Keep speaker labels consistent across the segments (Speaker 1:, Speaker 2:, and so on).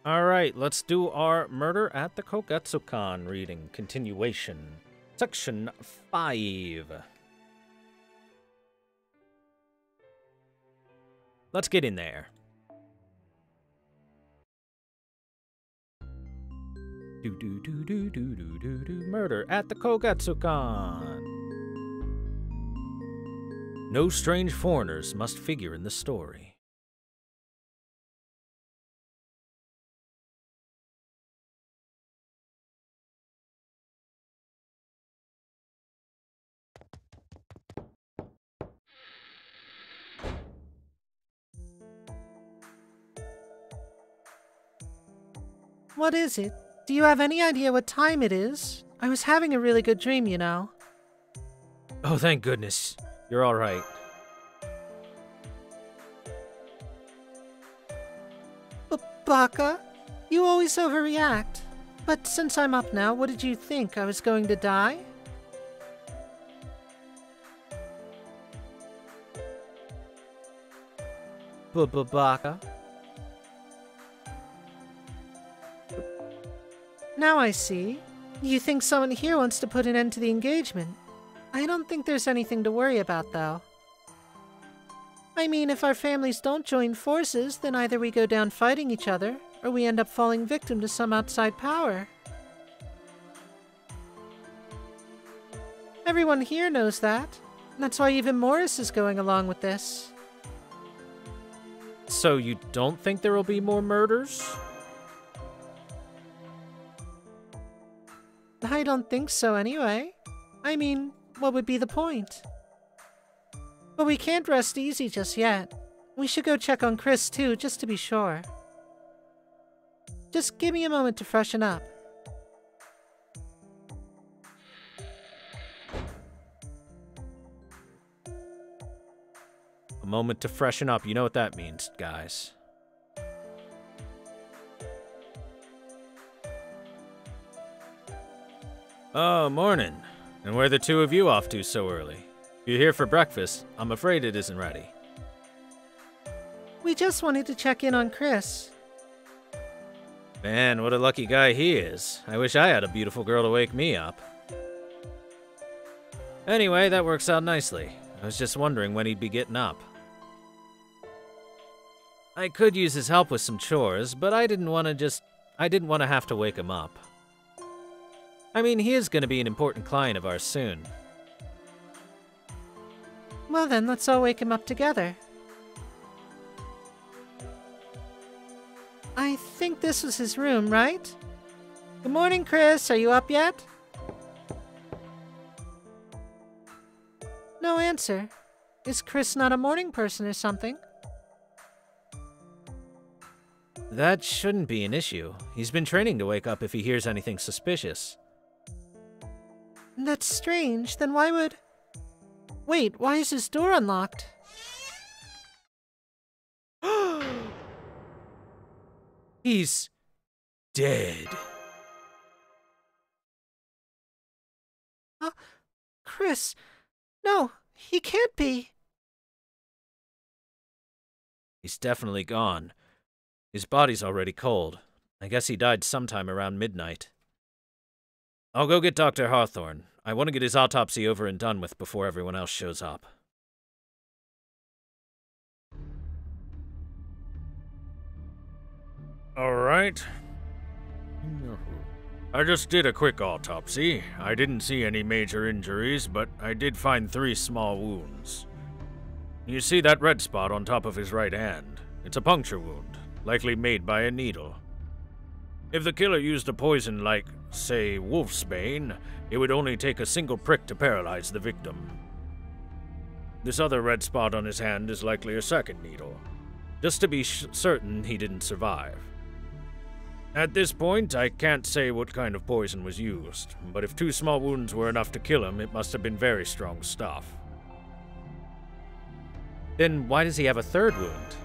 Speaker 1: Alright, let's do our Murder at the Kogetsukan reading. Continuation. Section 5. Let's get in there. Murder at the Kogetsukan. No strange foreigners must figure in the story.
Speaker 2: What is it? Do you have any idea what time it is? I was having a really good dream, you know.
Speaker 1: Oh, thank goodness. You're all right.
Speaker 2: Baka, you always overreact. But since I'm up now, what did you think? I was going to die?
Speaker 1: Baka?
Speaker 2: Now I see. You think someone here wants to put an end to the engagement. I don't think there's anything to worry about, though. I mean, if our families don't join forces, then either we go down fighting each other, or we end up falling victim to some outside power. Everyone here knows that. That's why even Morris is going along with this.
Speaker 1: So you don't think there will be more murders?
Speaker 2: I don't think so anyway. I mean, what would be the point? But we can't rest easy just yet. We should go check on Chris too, just to be sure. Just give me a moment to freshen up.
Speaker 1: A moment to freshen up, you know what that means, guys. Oh, morning. And where are the two of you off to so early? You're here for breakfast. I'm afraid it isn't ready.
Speaker 2: We just wanted to check in on Chris.
Speaker 1: Man, what a lucky guy he is. I wish I had a beautiful girl to wake me up. Anyway, that works out nicely. I was just wondering when he'd be getting up. I could use his help with some chores, but I didn't want to have to wake him up. I mean, he is going to be an important client of ours soon.
Speaker 2: Well then, let's all wake him up together. I think this was his room, right? Good morning, Chris. Are you up yet? No answer. Is Chris not a morning person or something?
Speaker 1: That shouldn't be an issue. He's been training to wake up if he hears anything suspicious.
Speaker 2: That's strange. Then why would... Wait, why is his door unlocked?
Speaker 1: He's dead.
Speaker 2: Chris, no, he can't be.
Speaker 1: He's definitely gone. His body's already cold. I guess he died sometime around midnight. I'll go get Dr. Hawthorne. I want to get his autopsy over and done with before everyone else shows up. All right. I just did a quick autopsy. I didn't see any major injuries, but I did find 3 small wounds. You see that red spot on top of his right hand? It's a puncture wound, likely made by a needle. If the killer used a poison like, say, wolfsbane, it would only take a single prick to paralyze the victim. This other red spot on his hand is likely a second needle, just to be certain he didn't survive. At this point, I can't say what kind of poison was used, but if 2 small wounds were enough to kill him, it must have been very strong stuff. Then why does he have a 3rd wound?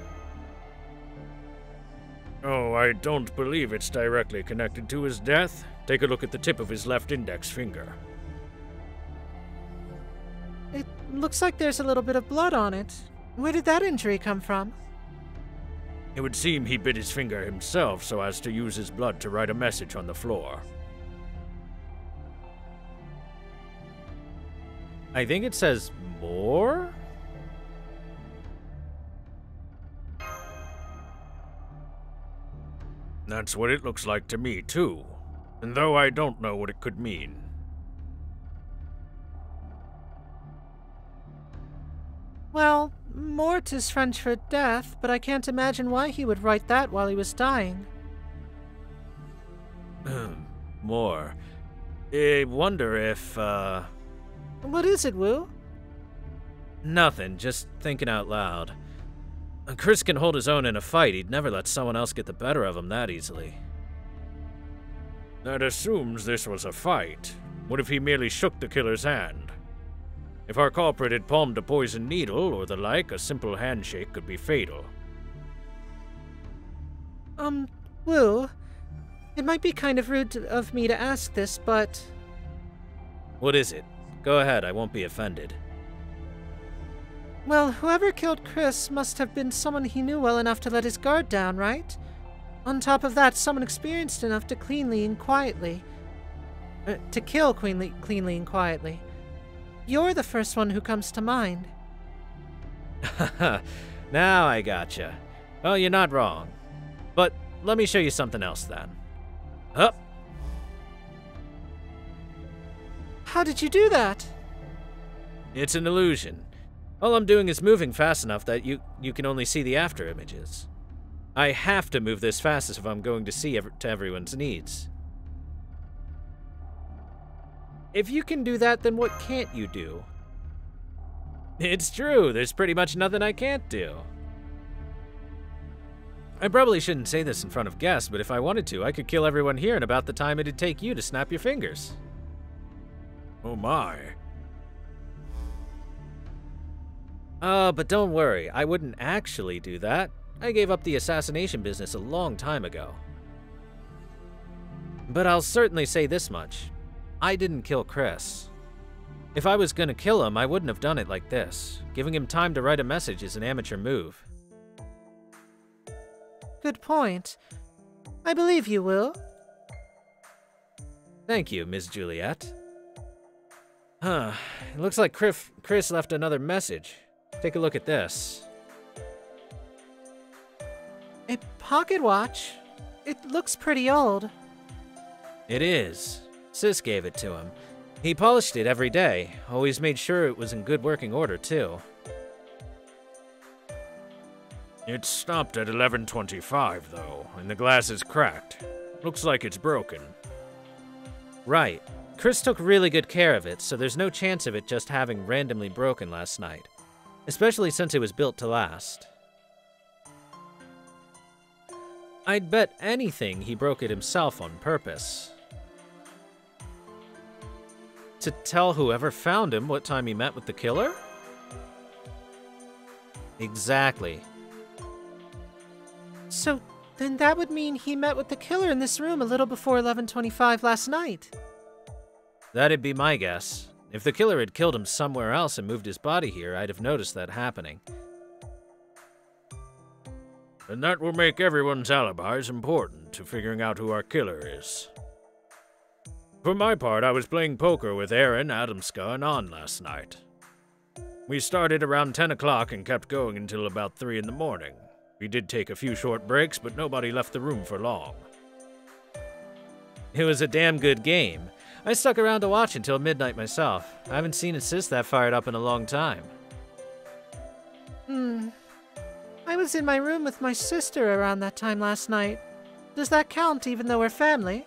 Speaker 1: Oh, I don't believe it's directly connected to his death. Take a look at the tip of his left index finger.
Speaker 2: It looks like there's a little bit of blood on it. Where did that injury come from?
Speaker 1: It would seem he bit his finger himself so as to use his blood to write a message on the floor.
Speaker 3: I think it says more?
Speaker 1: That's what it looks like to me, too. And though I don't know what it could mean.
Speaker 2: Well, mort is French for death, but I can't imagine why he would write that while he was dying.
Speaker 3: More. I wonder if,
Speaker 2: What is it, Wu?
Speaker 3: Nothing, just thinking out loud. Chris can hold his own in a fight. He'd never let someone else get the better of him that easily.
Speaker 1: That assumes this was a fight. What if he merely shook the killer's hand? If our culprit had palmed a poison needle or the like, a simple handshake could be fatal.
Speaker 2: Wu, it might be kind of rude of me to ask this, but...
Speaker 3: What is it? Go ahead, I won't be offended.
Speaker 2: Well, whoever killed Chris must have been someone he knew well enough to let his guard down, right? On top of that, someone experienced enough to cleanly and quietly... to kill cleanly and quietly. You're the first one who comes to mind.
Speaker 3: Now I gotcha. Well, you're not wrong. But let me show you something else then. Up.
Speaker 2: How did you do that?
Speaker 3: It's an illusion. All I'm doing is moving fast enough that you can only see the after images. I have to move this fast if I'm going to see to everyone's needs.
Speaker 2: If you can do that, then what can't you do?
Speaker 3: It's true, there's pretty much nothing I can't do. I probably shouldn't say this in front of guests, but if I wanted to, I could kill everyone here in about the time it'd take you to snap your fingers.
Speaker 1: Oh my.
Speaker 3: But don't worry, I wouldn't actually do that. I gave up the assassination business a long time ago. But I'll certainly say this much. I didn't kill Chris. If I was gonna kill him, I wouldn't have done it like this. Giving him time to write a message is an amateur move.
Speaker 2: Good point. I believe you, Will.
Speaker 3: Thank you, Miss Juliet. It looks like Chris left another message. Take a look at this.
Speaker 2: A pocket watch? It looks pretty old.
Speaker 3: It is. Sis gave it to him. He polished it every day. Always made sure it was in good working order, too.
Speaker 1: It stopped at 11:25, though, and the glass is cracked. Looks like it's broken.
Speaker 3: Right. Chris took really good care of it, so there's no chance of it just having randomly broken last night. Especially since it was built to last. I'd bet anything he broke it himself on purpose. To tell whoever found him what time he met with the killer? Exactly.
Speaker 2: So, then that would mean he met with the killer in this room a little before 11:25 last night.
Speaker 3: That'd be my guess. If the killer had killed him somewhere else and moved his body here, I'd have noticed that happening.
Speaker 1: And that will make everyone's alibis important to figuring out who our killer is. For my part, I was playing poker with Aaron, Adamska, and An last night. We started around 10 o'clock and kept going until about 3 in the morning. We did take a few short breaks, but nobody left the room for long.
Speaker 3: It was a damn good game. I stuck around to watch until midnight myself. I haven't seen a sis that fired up in a long time.
Speaker 2: I was in my room with my sister around that time last night. Does that count even though we're family?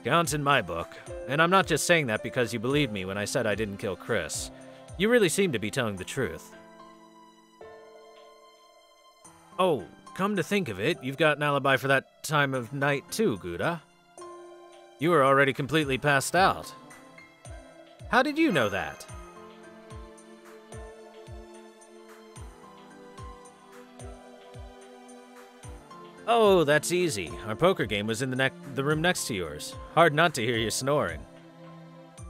Speaker 3: Counts in my book. And I'm not just saying that because you believed me when I said I didn't kill Chris. You really seem to be telling the truth. Oh, come to think of it, you've got an alibi for that time of night too, Gouda. You were already completely passed out. How did you know that? Oh, that's easy. Our poker game was in the room next to yours. Hard not to hear you snoring.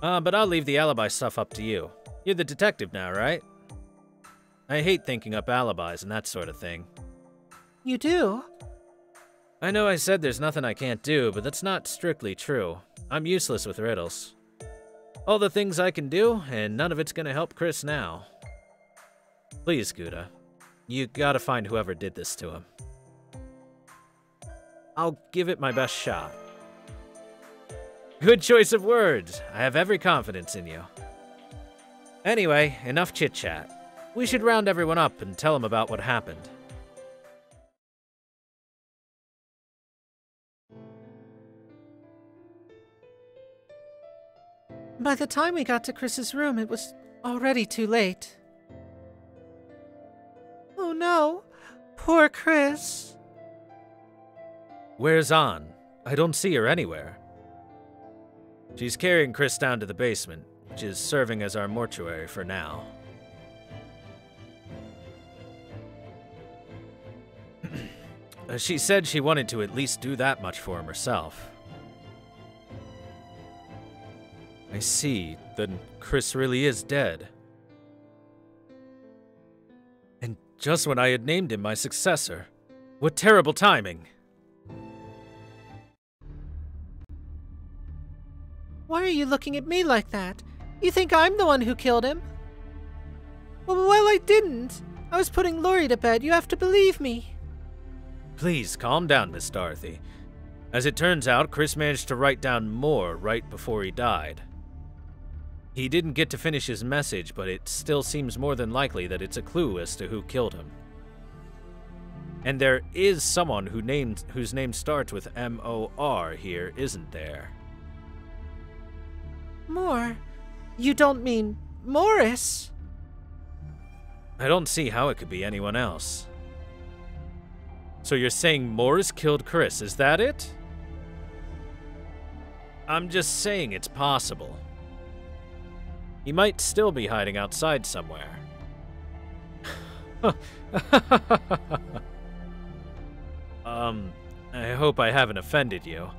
Speaker 3: But I'll leave the alibi stuff up to you. You're the detective now, right? I hate thinking up alibis and that sort of thing.
Speaker 2: You do?
Speaker 3: I know I said there's nothing I can't do, but that's not strictly true. I'm useless with riddles. All the things I can do, and none of it's gonna help Chris now. Please, Gouda. You gotta find whoever did this to him. I'll give it my best shot. Good choice of words. I have every confidence in you. Anyway, enough chit-chat. We should round everyone up and tell them about what happened.
Speaker 2: By the time we got to Chris's room, it was already too late. Oh no, poor Chris.
Speaker 3: Where's Ann? I don't see her anywhere. She's carrying Chris down to the basement, which is serving as our mortuary for now. She said she wanted to at least do that much for him herself. I see, then Chris really is dead. And just when I had named him my successor. What terrible timing!
Speaker 2: Why are you looking at me like that? You think I'm the one who killed him? Well, I didn't. I was putting Lori to bed. You have to believe me.
Speaker 3: Please, calm down, Miss Dorothy. As it turns out, Chris managed to write down more right before he died. He didn't get to finish his message, but it still seems more than likely that it's a clue as to who killed him. And there is someone whose name starts with M-O-R here, isn't there?
Speaker 2: More? You don't mean Morris?
Speaker 3: I don't see how it could be anyone else. So you're saying Morris killed Chris, is that it? I'm just saying it's possible. He might still be hiding outside somewhere. I hope I haven't offended you.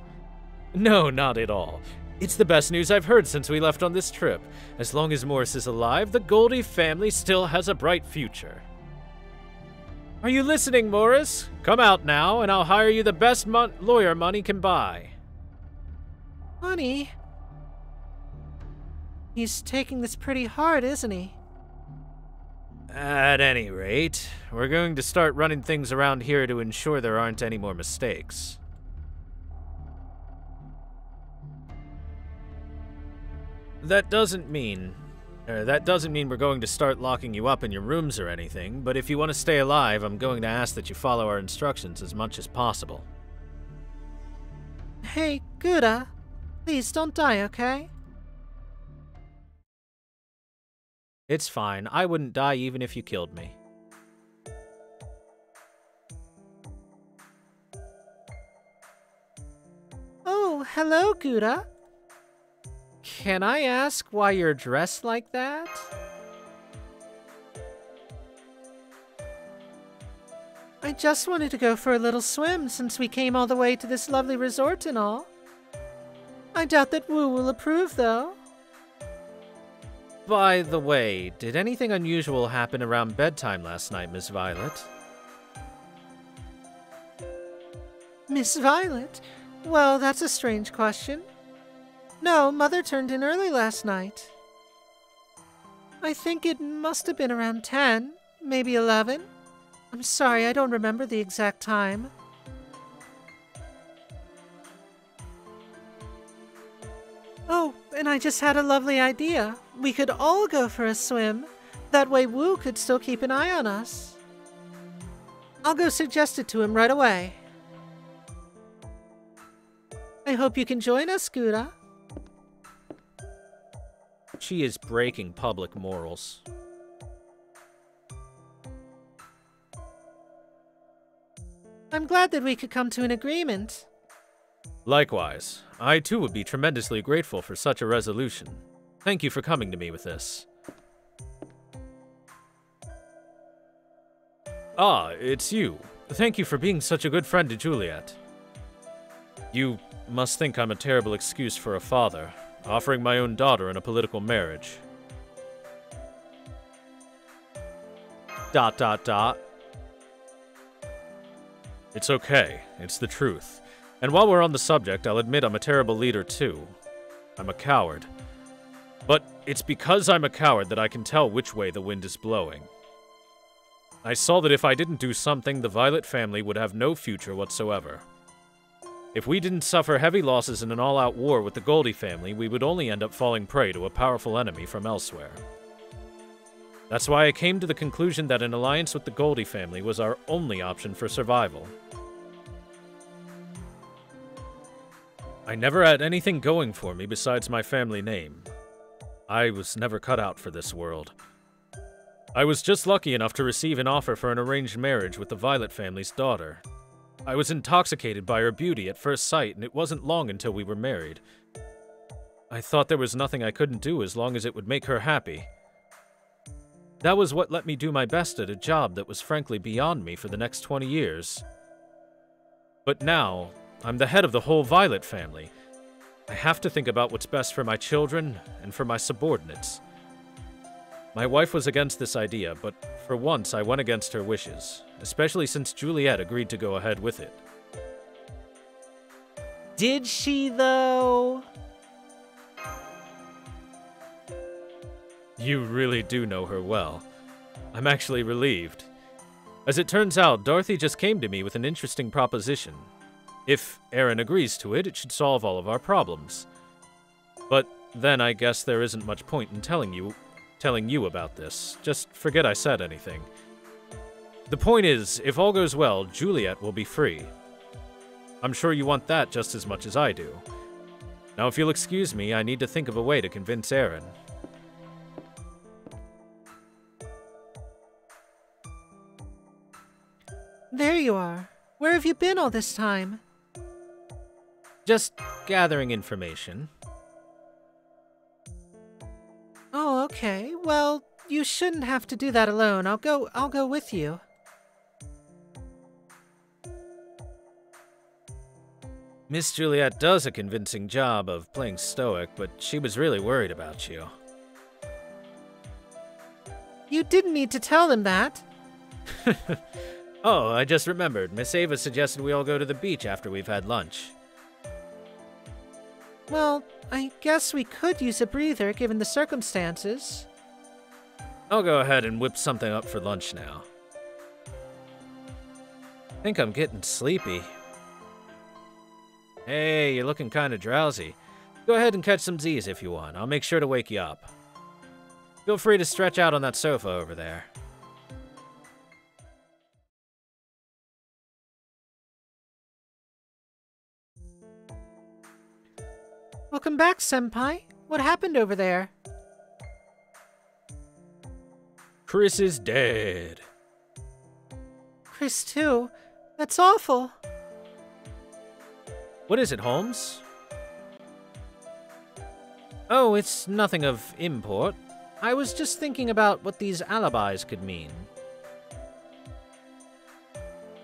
Speaker 3: No, not at all. It's the best news I've heard since we left on this trip. As long as Morris is alive, the Goldie family still has a bright future. Are you listening, Morris? Come out now, and I'll hire you the best lawyer money can buy.
Speaker 2: Honey, he's taking this pretty hard, isn't he?
Speaker 3: At any rate, we're going to start running things around here to ensure there aren't any more mistakes. That doesn't mean we're going to start locking you up in your rooms or anything, but if you want to stay alive, I'm going to ask that you follow our instructions as much as possible.
Speaker 2: Hey, Gouda, please don't die, okay?
Speaker 3: It's fine. I wouldn't die even if you killed me.
Speaker 2: Oh, hello, Gouda.
Speaker 3: Can I ask why you're dressed like that?
Speaker 2: I just wanted to go for a little swim since we came all the way to this lovely resort and all. I doubt that Wu will approve, though.
Speaker 3: By the way, did anything unusual happen around bedtime last night, Miss Violet?
Speaker 2: Miss Violet? Well, that's a strange question. No, Mother turned in early last night. I think it must have been around 10, maybe 11. I'm sorry, I don't remember the exact time. Oh, and I just had a lovely idea. We could all go for a swim. That way Wu could still keep an eye on us. I'll go suggest it to him right away. I hope you can join us, Gouda.
Speaker 3: She is breaking public morals.
Speaker 2: I'm glad that we could come to an agreement.
Speaker 3: Likewise, I too would be tremendously grateful for such a resolution. Thank you for coming to me with this. Ah, it's you. Thank you for being such a good friend to Juliet. You must think I'm a terrible excuse for a father, offering my own daughter in a political marriage. ...
Speaker 1: It's okay. It's the truth. And while we're on the subject, I'll admit I'm a terrible leader too. I'm a coward. But it's because I'm a coward that I can tell which way the wind is blowing. I saw that if I didn't do something, the Violet family would have no future whatsoever. If we didn't suffer heavy losses in an all-out war with the Goldie family, we would only end up falling prey to a powerful enemy from elsewhere. That's why I came to the conclusion that an alliance with the Goldie family was our only option for survival. I never had anything going for me besides my family name. I was never cut out for this world. I was just lucky enough to receive an offer for an arranged marriage with the Violet family's daughter. I was intoxicated by her beauty at first sight, and it wasn't long until we were married. I thought there was nothing I couldn't do as long as it would make her happy. That was what let me do my best at a job that was frankly beyond me for the next 20 years. But now, I'm the head of the whole Violet family. I have to think about what's best for my children and for my subordinates. My wife was against this idea, but for once I went against her wishes, especially since Juliet agreed to go ahead with it.
Speaker 2: Did she, though?
Speaker 1: You really do know her well. I'm actually relieved. As it turns out, Dorothy just came to me with an interesting proposition. If Aaron agrees to it, it should solve all of our problems. But then I guess there isn't much point in telling you about this. Just forget I said anything. The point is, if all goes well, Juliet will be free. I'm sure you want that just as much as I do. Now, if you'll excuse me, I need to think of a way to convince Aaron.
Speaker 2: There you are. Where have you been all this time?
Speaker 3: Just gathering information.
Speaker 2: Oh, okay. Well, you shouldn't have to do that alone. I'll go with you.
Speaker 3: Miss Juliet does a convincing job of playing stoic, but she was really worried about you.
Speaker 2: You didn't need to tell them that.
Speaker 3: Oh, I just remembered. Miss Ava suggested we all go to the beach after we've had lunch.
Speaker 2: Well, I guess we could use a breather given the circumstances.
Speaker 3: I'll go ahead and whip something up for lunch now. I think I'm getting sleepy. Hey, you're looking kind of drowsy. Go ahead and catch some Z's if you want. I'll make sure to wake you up. Feel free to stretch out on that sofa over there.
Speaker 2: Welcome back, Senpai. What happened over there?
Speaker 1: Chris is dead.
Speaker 2: Chris, too. That's awful.
Speaker 3: What is it, Holmes? Oh, it's nothing of import. I was just thinking about what these alibis could mean.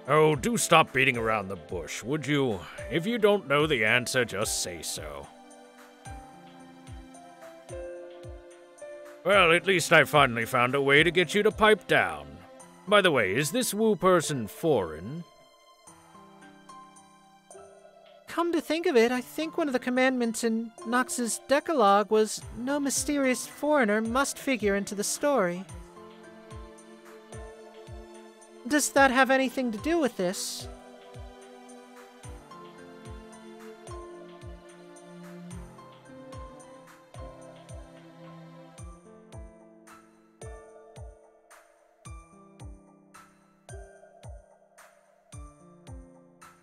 Speaker 1: Oh, do stop beating around the bush, would you? If you don't know the answer, just say so. Well, at least I finally found a way to get you to pipe down. By the way, is this Wu person foreign?
Speaker 2: Come to think of it, I think one of the commandments in Nox's Decalogue was no mysterious foreigner must figure into the story. Does that have anything to do with this?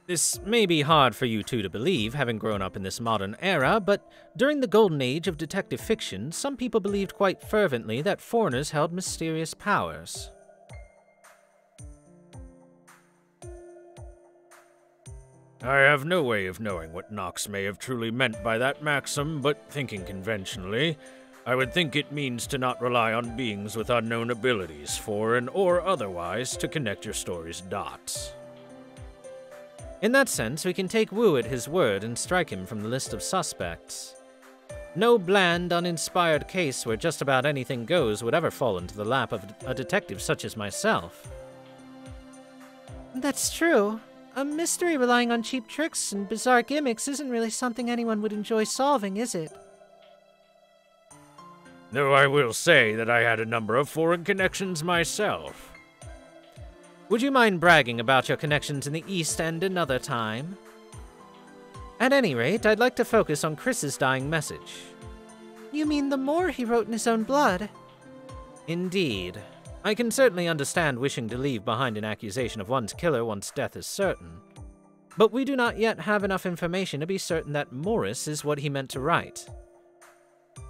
Speaker 3: This may be hard for you two to believe, having grown up in this modern era, but during the golden age of detective fiction, some people believed quite fervently that foreigners held mysterious powers.
Speaker 1: I have no way of knowing what Nox may have truly meant by that maxim, but thinking conventionally, I would think it means to not rely on beings with unknown abilities, foreign or otherwise, to connect your story's dots.
Speaker 3: In that sense, we can take Wu at his word and strike him from the list of suspects. No bland, uninspired case where just about anything goes would ever fall into the lap of a detective such as myself.
Speaker 2: That's true. A mystery relying on cheap tricks and bizarre gimmicks isn't really something anyone would enjoy solving, is it?
Speaker 1: Though I will say that I had a number of foreign connections myself.
Speaker 3: Would you mind bragging about your connections in the East End another time? At any rate, I'd like to focus on Chris's dying message.
Speaker 2: You mean the more he wrote in his own blood?
Speaker 3: Indeed. I can certainly understand wishing to leave behind an accusation of one's killer once death is certain. But we do not yet have enough information to be certain that Morris is what he meant to write.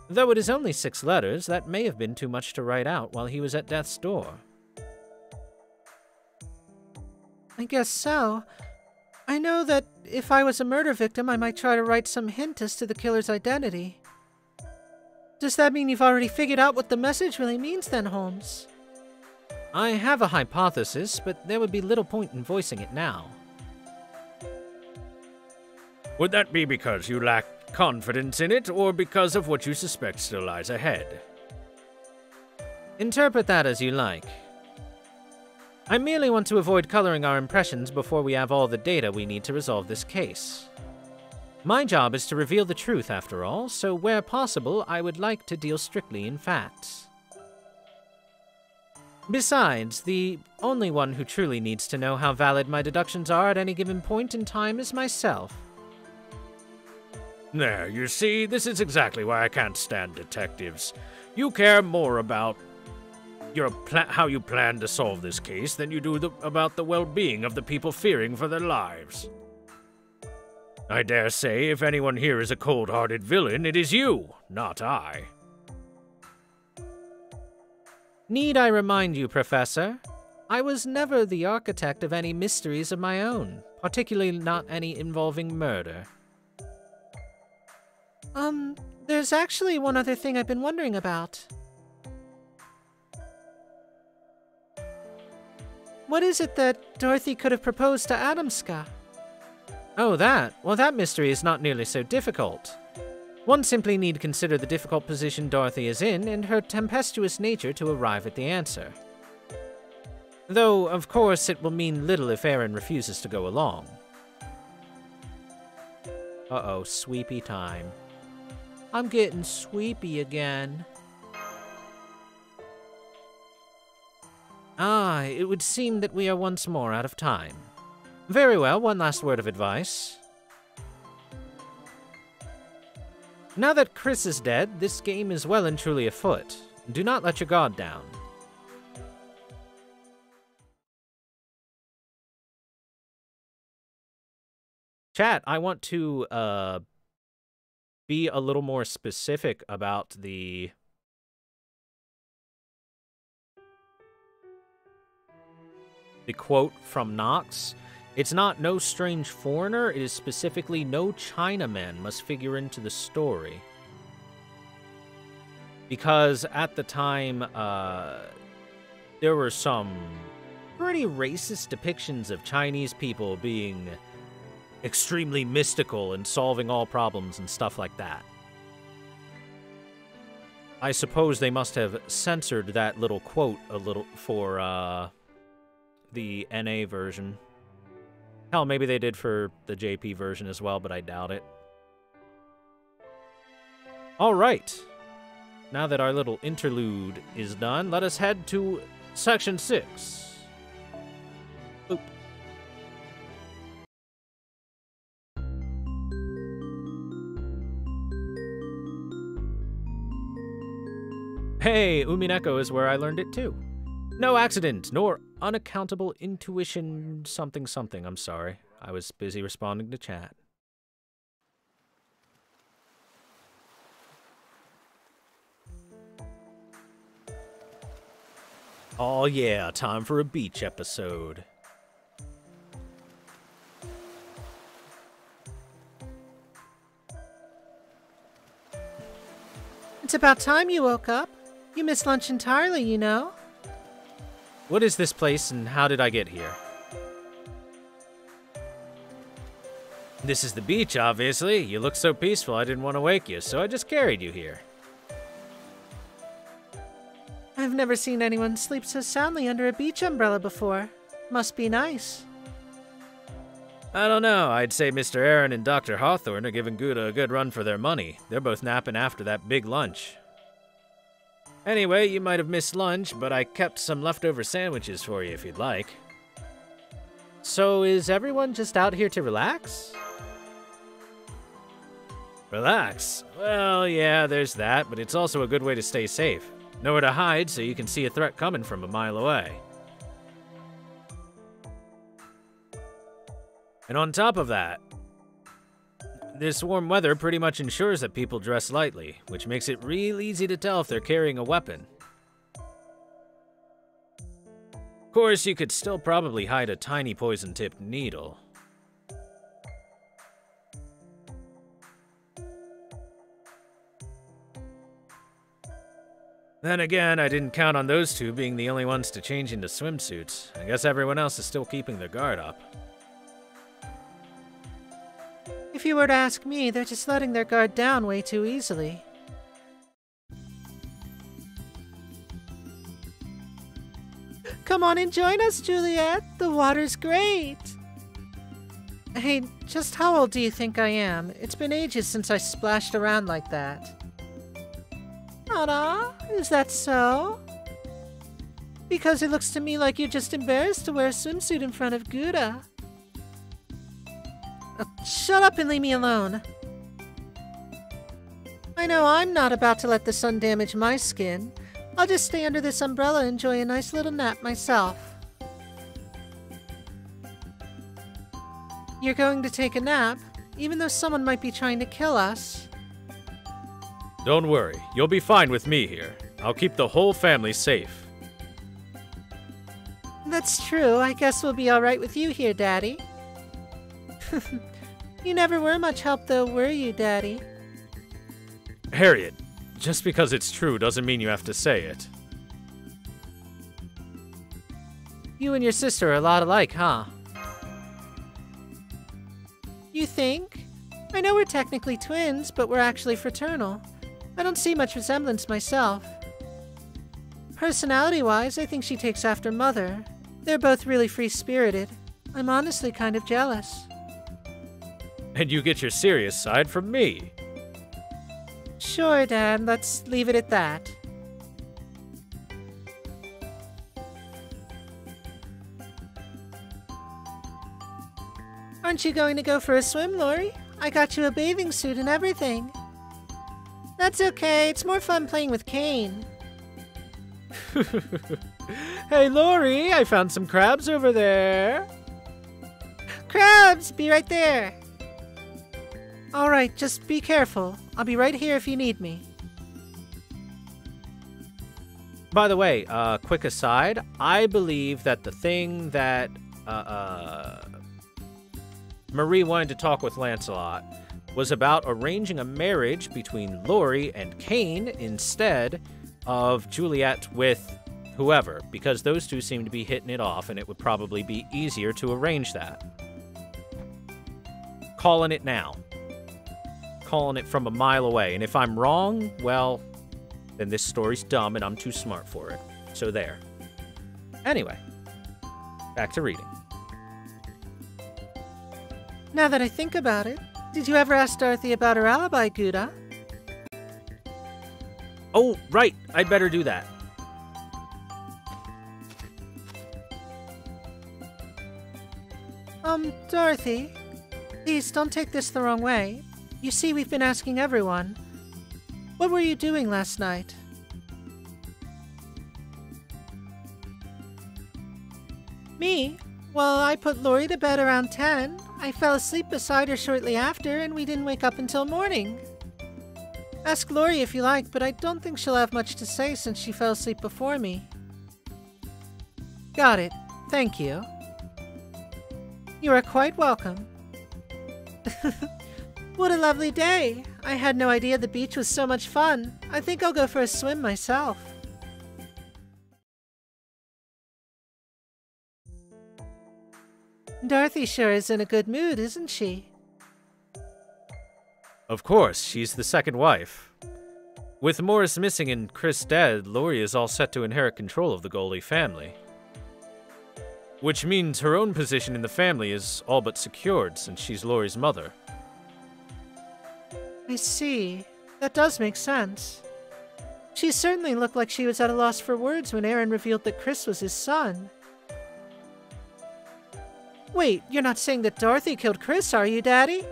Speaker 3: Though it is only 6 letters, that may have been too much to write out while he was at death's door.
Speaker 2: I guess so. I know that if I was a murder victim, I might try to write some hint as to the killer's identity. Does that mean you've already figured out what the message really means then, Holmes?
Speaker 3: I have a hypothesis, but there would be little point in voicing it now.
Speaker 1: Would that be because you lack confidence in it, or because of what you suspect still lies ahead?
Speaker 3: Interpret that as you like. I merely want to avoid coloring our impressions before we have all the data we need to resolve this case. My job is to reveal the truth, after all, so where possible, I would like to deal strictly in facts. Besides, the only one who truly needs to know how valid my deductions are at any given point in time is myself.
Speaker 1: There, you see, this is exactly why I can't stand detectives. You care more about how you plan to solve this case than you do about the well-being of the people fearing for their lives. I dare say if anyone here is a cold-hearted villain, it is you, not I.
Speaker 3: Need I remind you, Professor? I was never the architect of any mysteries of my own, particularly not any involving murder.
Speaker 2: There's actually one other thing I've been wondering about. What is it that Dorothy could have proposed to Adamska?
Speaker 3: Oh, that? Well, that mystery is not nearly so difficult. One simply need consider the difficult position Dorothy is in and her tempestuous nature to arrive at the answer. Though, of course, it will mean little if Aaron refuses to go along. Uh-oh, sweepy time. I'm getting sweepy again. Ah, it would seem that we are once more out of time. Very well, one last word of advice. Now that Chris is dead, this game is well and truly afoot. Do not let your guard down. Chat, I want to, be a little more specific about the quote from Knox. It's not "no strange foreigner," it is specifically "no Chinaman must figure into the story." Because at the time, there were some pretty racist depictions of Chinese people being extremely mystical and solving all problems and stuff like that. I suppose they must have censored that little quote a little for the NA version. Hell, maybe they did for the JP version as well, but I doubt it. Alright. Now that our little interlude is done, let us head to Section 6. Oop. Hey, Umineko is where I learned it too. No accident, nor unaccountable intuition something something. I'm sorry. I was busy responding to chat. Oh yeah, time for a beach episode.
Speaker 2: It's about time you woke up. You missed lunch entirely, you know.
Speaker 3: What is this place and how did I get here? This is the beach, obviously. You look so peaceful I didn't want to wake you, so I just carried you here.
Speaker 2: I've never seen anyone sleep so soundly under a beach umbrella before. Must be nice.
Speaker 3: I don't know. I'd say Mr. Aaron and Dr. Hawthorne are giving Gouda a good run for their money. They're both napping after that big lunch. Anyway, you might have missed lunch, but I kept some leftover sandwiches for you if you'd like.
Speaker 2: So is everyone just out here to relax?
Speaker 3: Relax? Well, yeah, there's that, but it's also a good way to stay safe. Nowhere to hide so you can see a threat coming from a mile away. And on top of that, this warm weather pretty much ensures that people dress lightly, which makes it real easy to tell if they're carrying a weapon. Of course, you could still probably hide a tiny poison-tipped needle. Then again, I didn't count on those two being the only ones to change into swimsuits. I guess everyone else is still keeping their guard up.
Speaker 2: If you were to ask me, they're just letting their guard down way too easily. Come on and join us, Juliet. The water's great. Hey, just how old do you think I am? It's been ages since I splashed around like that. Anna, is that so? Because it looks to me like you're just embarrassed to wear a swimsuit in front of Gouda. Shut up and leave me alone. I know I'm not about to let the sun damage my skin. I'll just stay under this umbrella and enjoy a nice little nap myself. You're going to take a nap, even though someone might be trying to kill us?
Speaker 3: Don't worry, you'll be fine with me here. I'll keep the whole family safe.
Speaker 2: That's true. I guess we'll be alright with you here, Daddy. You never were much help, though, were you, Daddy?
Speaker 3: Harriet, just because it's true doesn't mean you have to say it.
Speaker 2: You and your sister are a lot alike, huh? You think? I know we're technically twins, but we're actually fraternal. I don't see much resemblance myself. Personality-wise, I think she takes after Mother. They're both really free-spirited. I'm honestly kind of jealous.
Speaker 3: And you get your serious side from me.
Speaker 2: Sure, Dad. Let's leave it at that. Aren't you going to go for a swim, Lori? I got you a bathing suit and everything. That's okay. It's more fun playing with Kane.
Speaker 3: Hey, Lori, I found some crabs over there.
Speaker 2: Crabs! Be right there. Alright, just be careful. I'll be right here if you need me.
Speaker 3: By the way, quick aside, I believe that the thing that Marie wanted to talk with Lancelot was about arranging a marriage between Lori and Kane instead of Juliet with whoever, because those two seem to be hitting it off, and it would probably be easier to arrange that. Calling it now. Calling it from a mile away, and if I'm wrong, well, then this story's dumb and I'm too smart for it. So there. Anyway, back to reading.
Speaker 2: Now that I think about it, did you ever ask Dorothy about her alibi, Gouda?
Speaker 3: Oh, right. I'd better do that.
Speaker 2: Dorothy, please don't take this the wrong way. You see, we've been asking everyone. What were you doing last night? Me? Well, I put Lori to bed around 10. I fell asleep beside her shortly after, and we didn't wake up until morning. Ask Lori if you like, but I don't think she'll have much to say since she fell asleep before me. Got it. Thank you. You are quite welcome. What a lovely day. I had no idea the beach was so much fun. I think I'll go for a swim myself. Dorothy sure is in a good mood, isn't she?
Speaker 3: Of course, she's the second wife. With Morris missing and Chris dead, Lori is all set to inherit control of the Goldie family. Which means her own position in the family is all but secured since she's Lori's mother.
Speaker 2: I see. That does make sense. She certainly looked like she was at a loss for words when Aaron revealed that Chris was his son. Wait, you're not saying that Dorothy killed Chris, are you, Daddy?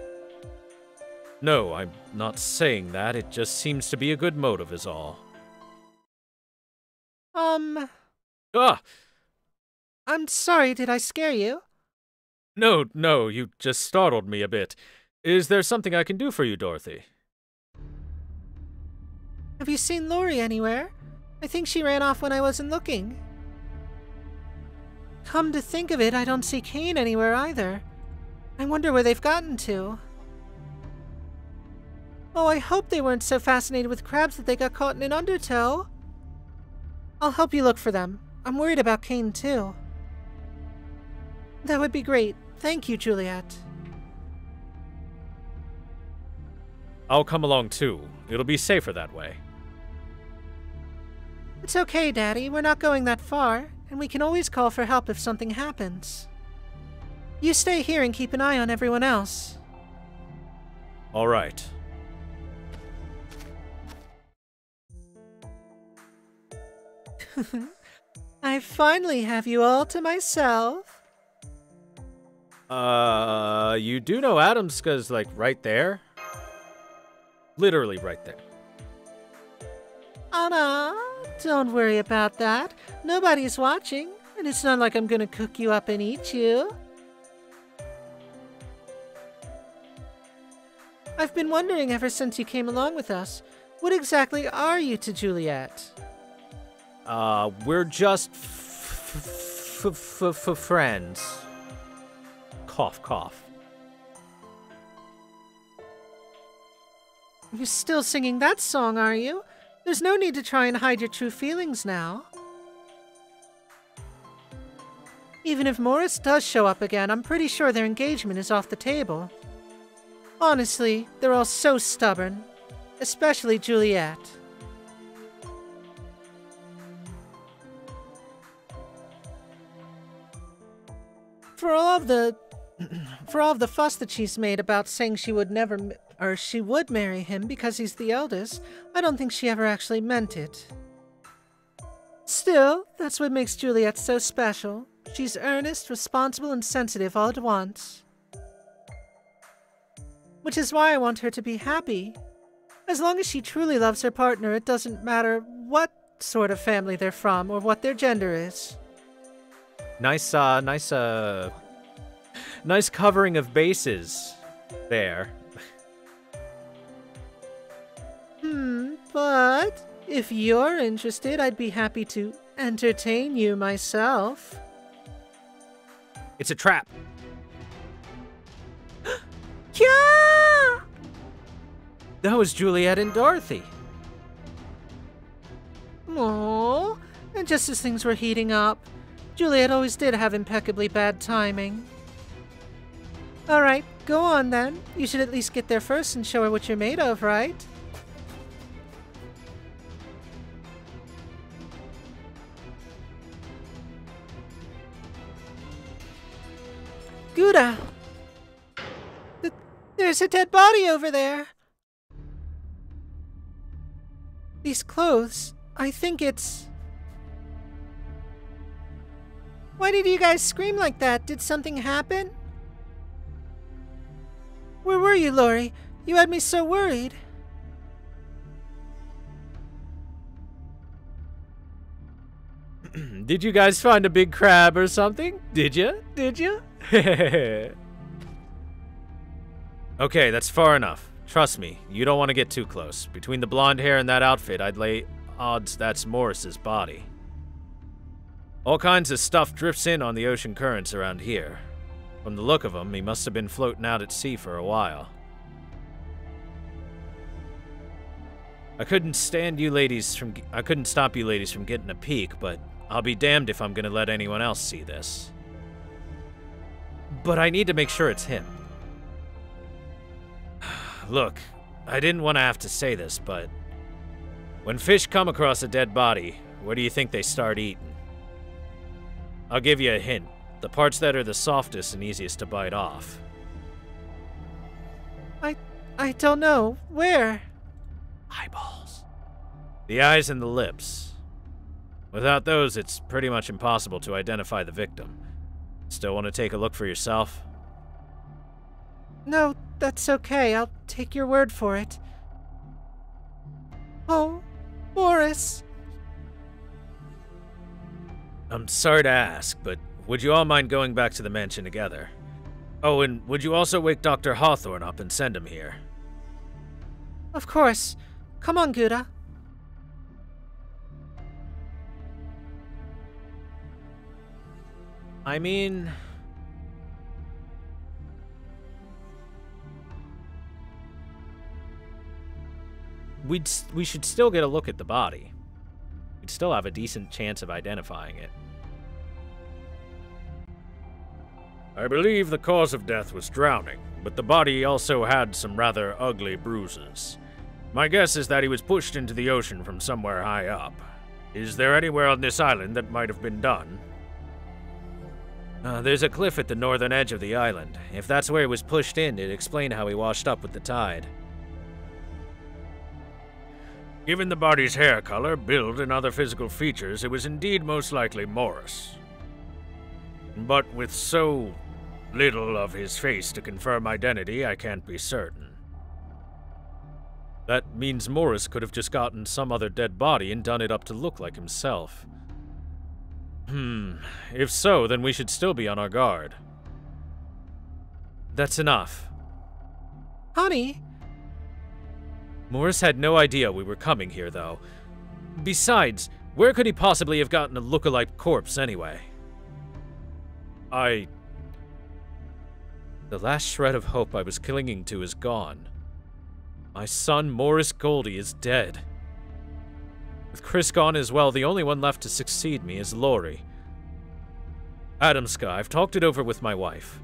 Speaker 3: No, I'm not saying that. It just seems to be a good motive is all.
Speaker 1: Ah!
Speaker 2: I'm sorry, did I scare you?
Speaker 1: No, you just startled me a bit. Is there something I can do for you, Dorothy?
Speaker 2: Have you seen Lori anywhere? I think she ran off when I wasn't looking. Come to think of it, I don't see Kane anywhere either. I wonder where they've gotten to. Oh, I hope they weren't so fascinated with crabs that they got caught in an undertow. I'll help you look for them. I'm worried about Kane, too. That would be great. Thank you, Juliet.
Speaker 1: I'll come along too. It'll be safer that way.
Speaker 2: It's okay, Daddy. We're not going that far, and we can always call for help if something happens. You stay here and keep an eye on everyone else.
Speaker 1: All right.
Speaker 2: I finally have you all to myself.
Speaker 1: You do know Adamska's, like, right there? Literally right there.
Speaker 2: Anna, don't worry about that. Nobody's watching, and it's not like I'm gonna cook you up and eat you. I've been wondering ever since you came along with us, what exactly are you to Juliet?
Speaker 1: We're just friends. Cough, cough.
Speaker 2: You're still singing that song, are you? There's no need to try and hide your true feelings now. Even if Morris does show up again, I'm pretty sure their engagement is off the table. Honestly, they're all so stubborn. Especially Juliet. For all of the fuss that she's made about saying she would marry him because he's the eldest, I don't think she ever actually meant it. Still, that's what makes Juliet so special. She's earnest, responsible, and sensitive all at once. Which is why I want her to be happy. As long as she truly loves her partner, it doesn't matter what sort of family they're from or what their gender is.
Speaker 1: Nice covering of bases there.
Speaker 2: But if you're interested, I'd be happy to entertain you myself.
Speaker 1: It's a trap.
Speaker 2: Yeah!
Speaker 3: That was Juliet and Dorothy.
Speaker 2: Aww, and just as things were heating up, Juliet always did have impeccably bad timing. Alright, go on then. You should at least get there first and show her what you're made of, right? Gouda! There's a dead body over there! These clothes, I think it's... Why did you guys scream like that? Did something happen? Where were you, Lori? You had me so worried.
Speaker 1: Did you guys find a big crab or something? Did you?
Speaker 3: Okay, that's far enough. Trust me, you don't want to get too close. Between the blonde hair and that outfit, I'd lay odds that's Morris's body. All kinds of stuff drifts in on the ocean currents around here. From the look of him, he must have been floating out at sea for a while. I couldn't stop you ladies from getting a peek, but I'll be damned if I'm gonna let anyone else see this. But I need to make sure it's him. Look, I didn't want to have to say this, but when fish come across a dead body, what do you think they start eating? I'll give you a hint. The parts that are the softest and easiest to bite off.
Speaker 2: I don't know. Where?
Speaker 3: Eyeballs. The eyes and the lips. Without those, it's pretty much impossible to identify the victim. Still want to take a look for yourself?
Speaker 2: No, that's okay. I'll take your word for it. Oh, Morris.
Speaker 3: I'm sorry to ask, but would you all mind going back to the mansion together? Oh, and would you also wake Dr. Hawthorne up and send him here?
Speaker 2: Of course. Come on, Gouda.
Speaker 3: I mean... We should still get a look at the body. We'd still have a decent chance of identifying it.
Speaker 1: I believe the cause of death was drowning, but the body also had some rather ugly bruises. My guess is that he was pushed into the ocean from somewhere high up. Is there anywhere on this island that might have been done?
Speaker 3: There's a cliff at the northern edge of the island. If that's where he was pushed in, it'd explain how he washed up with the tide.
Speaker 1: Given the body's hair color, build, and other physical features, it was indeed most likely Morris. But with so little of his face to confirm identity, I can't be certain.
Speaker 3: That means Morris could have just gotten some other dead body and done it up to look like himself. If so, then we should still be on our guard. That's enough.
Speaker 2: Honey?
Speaker 3: Morris had no idea we were coming here, though. Besides, where could he possibly have gotten a look-alike corpse anyway? The last shred of hope I was clinging to is gone. My son, Morris Goldie, is dead. With Chris gone as well, the only one left to succeed me is Lori. Adamska, I've talked it over with my wife.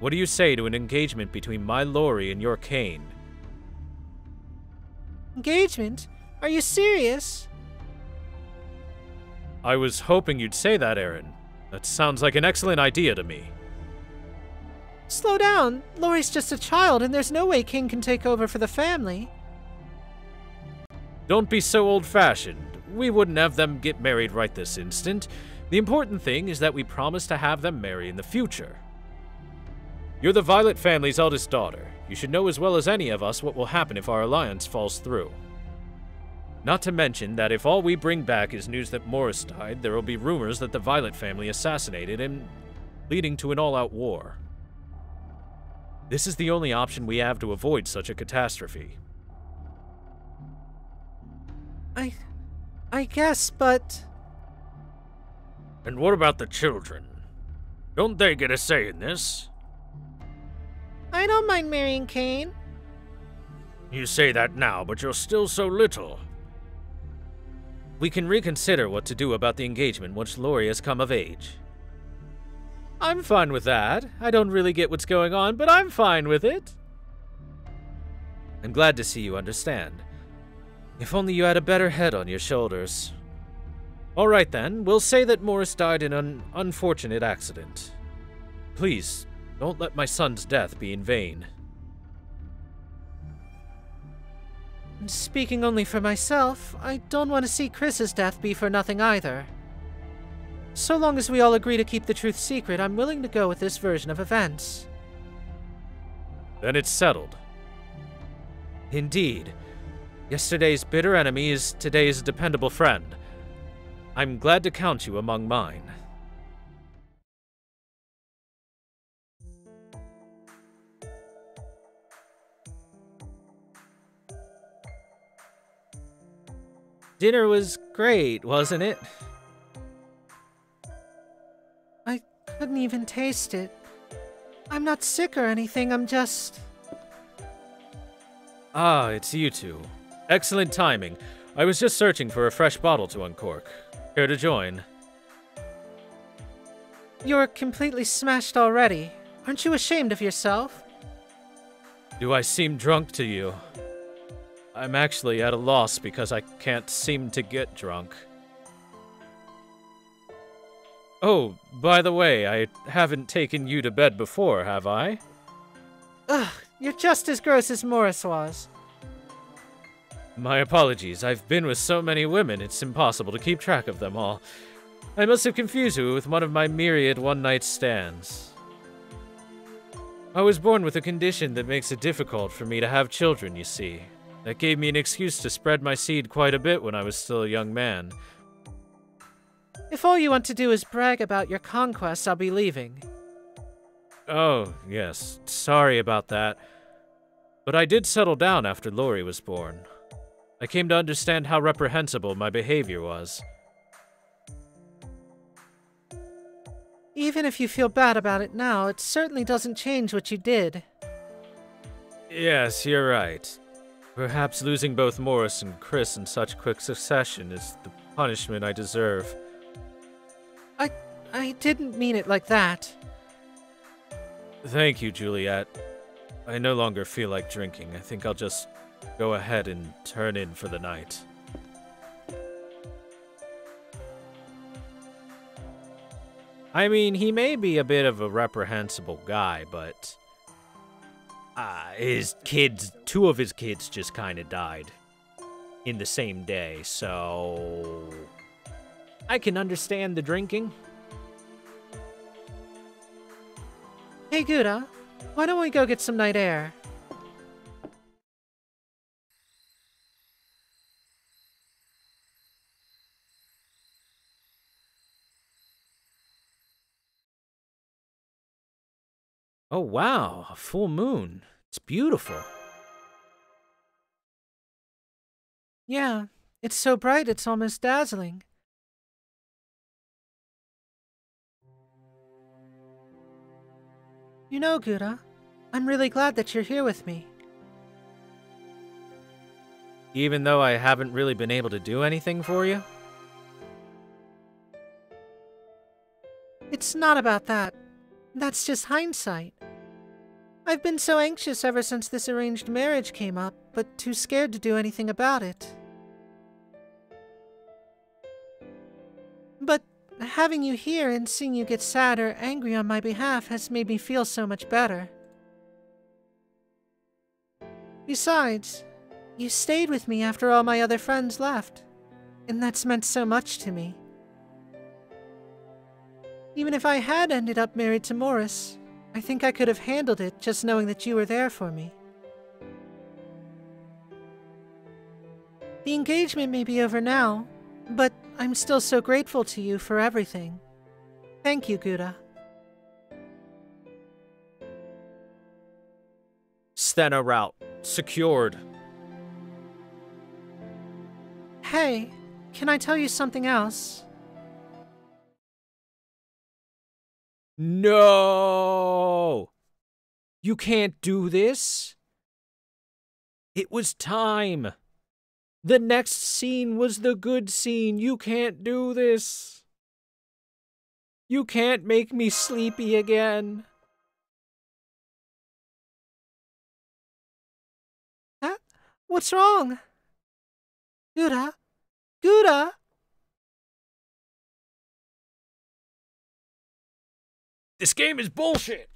Speaker 3: What do you say to an engagement between my Lori and your Kane?
Speaker 2: Engagement? Are you serious?
Speaker 3: I was hoping you'd say that, Aaron. That sounds like an excellent idea to me.
Speaker 2: Slow down. Lori's just a child, and there's no way King can take over for the family.
Speaker 3: Don't be so old-fashioned. We wouldn't have them get married right this instant. The important thing is that we promise to have them marry in the future. You're the Violet family's eldest daughter. You should know as well as any of us what will happen if our alliance falls through. Not to mention that if all we bring back is news that Morris died, there will be rumors that the Violet family assassinated him, leading to an all-out war. This is the only option we have to avoid such a catastrophe.
Speaker 2: I guess, but...
Speaker 1: And what about the children? Don't they get a say in this?
Speaker 2: I don't mind marrying Kane.
Speaker 1: You say that now, but you're still so little.
Speaker 3: We can reconsider what to do about the engagement once Lori has come of age. I'm fine with that. I don't really get what's going on, but I'm fine with it. I'm glad to see you understand. If only you had a better head on your shoulders. All right then, we'll say that Morris died in an unfortunate accident. Please, don't let my son's death be in vain.
Speaker 2: Speaking only for myself, I don't want to see Chris's death be for nothing either. So long as we all agree to keep the truth secret, I'm willing to go with this version of events.
Speaker 3: Then it's settled. Indeed. Yesterday's bitter enemy is today's dependable friend. I'm glad to count you among mine. Dinner was great, wasn't it?
Speaker 2: I couldn't even taste it. I'm not sick or anything, I'm just...
Speaker 3: Ah, it's you two. Excellent timing. I was just searching for a fresh bottle to uncork. Care to join?
Speaker 2: You're completely smashed already. Aren't you ashamed of yourself?
Speaker 3: Do I seem drunk to you? I'm actually at a loss because I can't seem to get drunk. Oh, by the way, I haven't taken you to bed before, have I?
Speaker 2: Ugh, you're just as gross as Morris was.
Speaker 3: My apologies. I've been with so many women, it's impossible to keep track of them all. I must have confused you with one of my myriad one-night stands. I was born with a condition that makes it difficult for me to have children, you see. That gave me an excuse to spread my seed quite a bit when I was still a young man.
Speaker 2: If all you want to do is brag about your conquests, I'll be leaving.
Speaker 3: Oh, yes. Sorry about that. But I did settle down after Lori was born. I came to understand how reprehensible my behavior was.
Speaker 2: Even if you feel bad about it now, it certainly doesn't change what you did.
Speaker 3: Yes, you're right. Perhaps losing both Morris and Chris in such quick succession is the punishment I deserve.
Speaker 2: I didn't mean it like that.
Speaker 3: Thank you, Juliet. I no longer feel like drinking. I think I'll just go ahead and turn in for the night. I mean, he may be a bit of a reprehensible guy, but two of his kids just kind of died in the same day, so I can understand the drinking.
Speaker 2: Hey, Gouda, why don't we go get some night air?
Speaker 3: Oh, wow, a full moon. It's beautiful.
Speaker 2: Yeah, it's so bright it's almost dazzling. You know, Gouda, I'm really glad that you're here with me.
Speaker 3: Even though I haven't really been able to do anything for you?
Speaker 2: It's not about that. That's just hindsight. I've been so anxious ever since this arranged marriage came up, but too scared to do anything about it. But having you here and seeing you get sad or angry on my behalf has made me feel so much better. Besides, you stayed with me after all my other friends left, and that's meant so much to me. Even if I had ended up married to Morris, I think I could have handled it just knowing that you were there for me. The engagement may be over now, but I'm still so grateful to you for everything. Thank you, Gouda.
Speaker 3: Stena route secured.
Speaker 2: Hey, can I tell you something else?
Speaker 3: No! You can't do this. It was time. The next scene was the good scene. You can't do this. You can't make me sleepy again.
Speaker 2: Huh? What's wrong? Gouda? Gouda?
Speaker 3: This game is bullshit.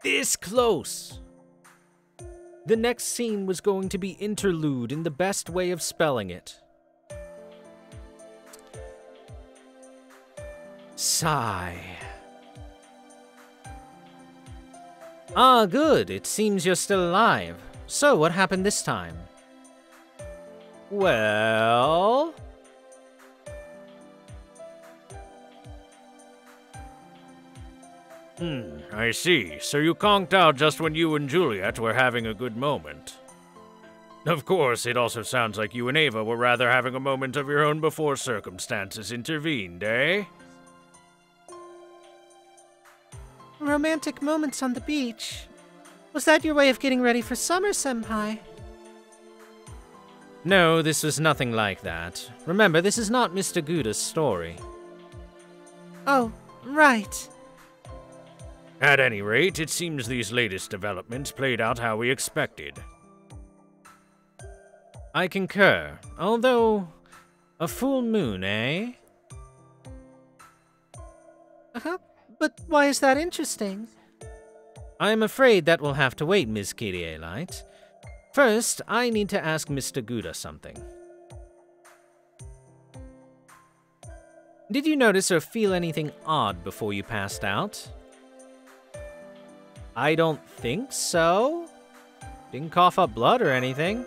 Speaker 3: This close. The next scene was going to be interlude in the best way of spelling it. Sigh. Ah, good. It seems you're still alive. So, what happened this time? Well...
Speaker 1: I see. So you conked out just when you and Juliet were having a good moment. Of course, it also sounds like you and Ava were rather having a moment of your own before circumstances intervened, eh?
Speaker 2: Romantic moments on the beach. Was that your way of getting ready for summer, Senpai?
Speaker 3: No, this was nothing like that. Remember, this is not Mr. Gouda's story.
Speaker 2: Oh, right.
Speaker 1: At any rate, it seems these latest developments played out how we expected.
Speaker 3: I concur, although a full moon, eh?
Speaker 2: Uh-huh. But why is that interesting?
Speaker 3: I'm afraid that will have to wait, Miss Kyrie-Light. First, I need to ask Mr. Gouda something. Did you notice or feel anything odd before you passed out? I don't think so. Didn't cough up blood or anything.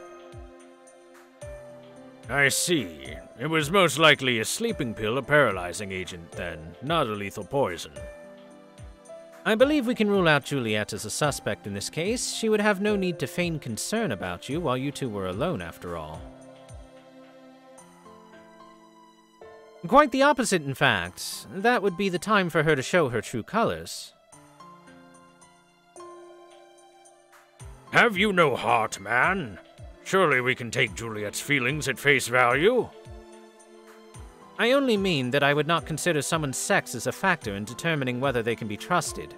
Speaker 1: I see. It was most likely a sleeping pill, a paralyzing agent, then, not a lethal poison.
Speaker 3: I believe we can rule out Juliet as a suspect in this case. She would have no need to feign concern about you while you two were alone, after all. Quite the opposite, in fact. That would be the time for her to show her true colors.
Speaker 1: Have you no heart, man? Surely we can take Juliet's feelings at face value?
Speaker 3: I only mean that I would not consider someone's sex as a factor in determining whether they can be trusted.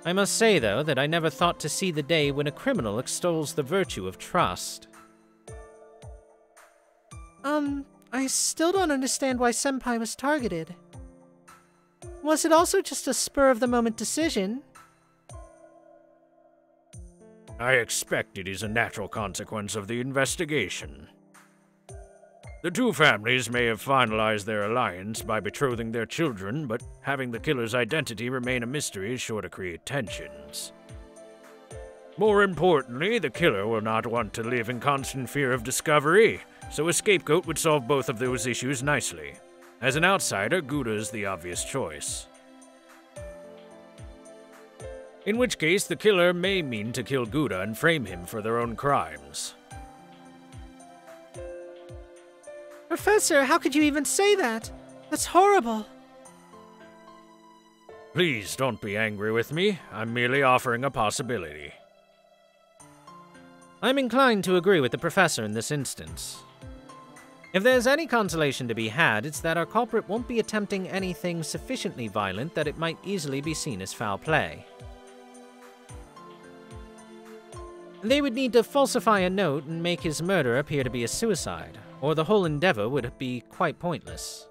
Speaker 3: I must say, though, that I never thought to see the day when a criminal extols the virtue of trust.
Speaker 2: I still don't understand why Senpai was targeted. Was it also just a spur-of-the-moment decision?
Speaker 1: I expect it is a natural consequence of the investigation. The two families may have finalized their alliance by betrothing their children, but having the killer's identity remain a mystery is sure to create tensions. More importantly, the killer will not want to live in constant fear of discovery, so a scapegoat would solve both of those issues nicely. As an outsider, Gouda is the obvious choice. In which case, the killer may mean to kill Gouda and frame him for their own crimes.
Speaker 2: Professor, how could you even say that? That's horrible.
Speaker 1: Please don't be angry with me. I'm merely offering a possibility.
Speaker 3: I'm inclined to agree with the professor in this instance. If there's any consolation to be had, it's that our culprit won't be attempting anything sufficiently violent that it might easily be seen as foul play. They would need to falsify a note and make his murder appear to be a suicide, or the whole endeavor would be quite pointless.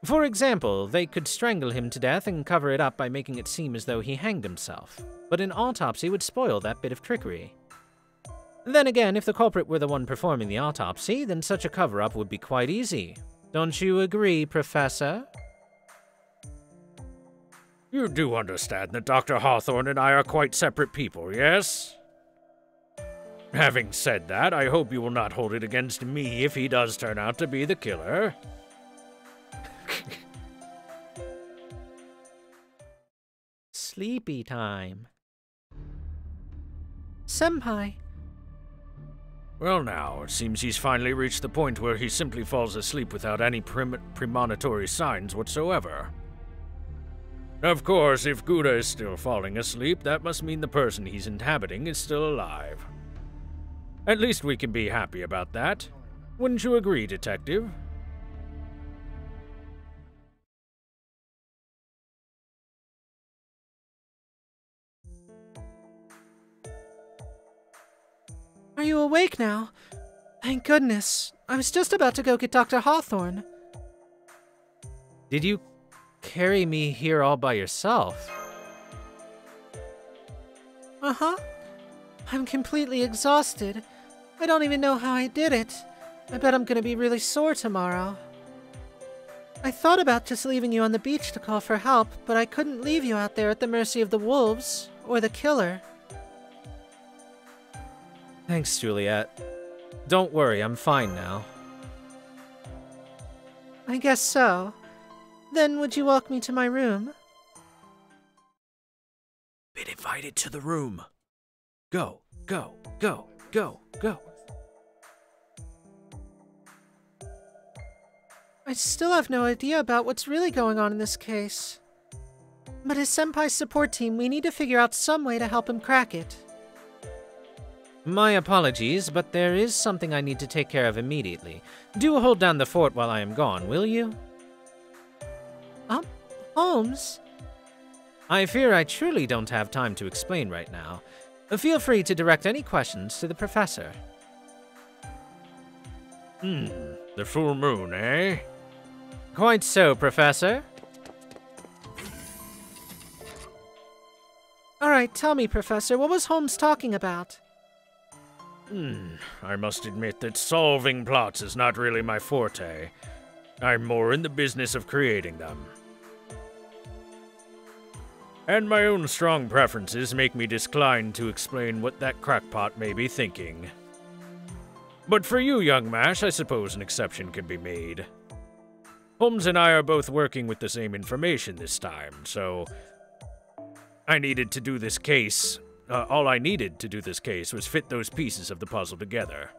Speaker 3: For example, they could strangle him to death and cover it up by making it seem as though he hanged himself, but an autopsy would spoil that bit of trickery. Then again, if the culprit were the one performing the autopsy, then such a cover-up would be quite easy. Don't you agree, Professor?
Speaker 1: You do understand that Dr. Hawthorne and I are quite separate people, yes? Having said that, I hope you will not hold it against me if he does turn out to be the killer.
Speaker 3: Sleepy time.
Speaker 2: Senpai.
Speaker 1: Well now, it seems he's finally reached the point where he simply falls asleep without any premonitory signs whatsoever. Of course, if Gouda is still falling asleep, that must mean the person he's inhabiting is still alive. At least we can be happy about that. Wouldn't you agree, Detective?
Speaker 2: Are you awake now? Thank goodness. I was just about to go get Dr. Hawthorne.
Speaker 3: Did you carry me here all by yourself?
Speaker 2: Uh-huh. I'm completely exhausted. I don't even know how I did it. I bet I'm gonna be really sore tomorrow. I thought about just leaving you on the beach to call for help, but I couldn't leave you out there at the mercy of the wolves, or the killer.
Speaker 3: Thanks, Juliet. Don't worry, I'm fine now.
Speaker 2: I guess so. Then would you walk me to my room?
Speaker 1: Been invited to the room. Go, go, go, go, go.
Speaker 2: I still have no idea about what's really going on in this case. But as Senpai's support team, we need to figure out some way to help him crack it.
Speaker 3: My apologies, but there is something I need to take care of immediately. Do hold down the fort while I am gone, will you?
Speaker 2: Holmes?
Speaker 3: I fear I truly don't have time to explain right now. Feel free to direct any questions to the professor.
Speaker 1: The full moon, eh?
Speaker 3: Quite so, Professor.
Speaker 2: Alright, tell me, Professor, what was Holmes talking about?
Speaker 1: I must admit that solving plots is not really my forte. I'm more in the business of creating them. And my own strong preferences make me decline to explain what that crackpot may be thinking. But for you, young Mash, I suppose an exception can be made. Holmes and I are both working with the same information this time, so I needed to do this case. All I needed to do this case was fit those pieces of the puzzle together.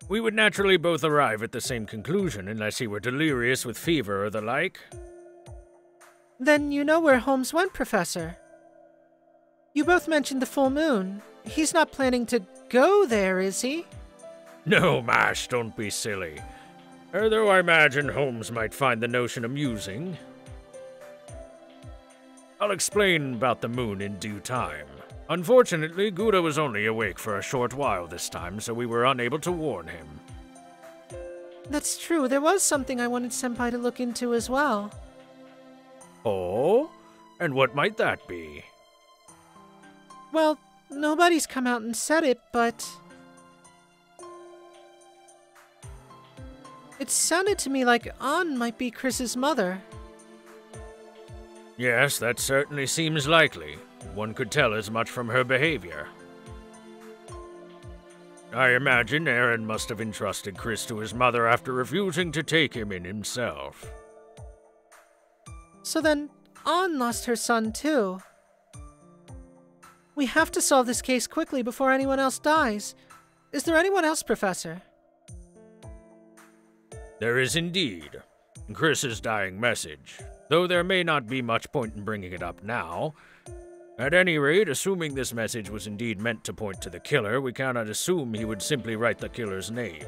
Speaker 1: We would naturally both arrive at the same conclusion unless he were delirious with fever or the like.
Speaker 2: Then you know where Holmes went, Professor. You both mentioned the full moon. He's not planning to go there, is he?
Speaker 1: No, Mash, don't be silly. Although I imagine Holmes might find the notion amusing. I'll explain about the moon in due time. Unfortunately, Gouda was only awake for a short while this time, so we were unable to warn him.
Speaker 2: That's true. There was something I wanted Senpai to look into as well.
Speaker 1: Oh? And what might that be?
Speaker 2: Well, nobody's come out and said it, but it sounded to me like An might be Chris's mother.
Speaker 1: Yes, that certainly seems likely. One could tell as much from her behavior. I imagine Aaron must have entrusted Chris to his mother after refusing to take him in himself.
Speaker 2: So then, An lost her son too. We have to solve this case quickly before anyone else dies. Is there anyone else, Professor?
Speaker 1: There is indeed. Chris's dying message, though there may not be much point in bringing it up now. At any rate, assuming this message was indeed meant to point to the killer, we cannot assume he would simply write the killer's name.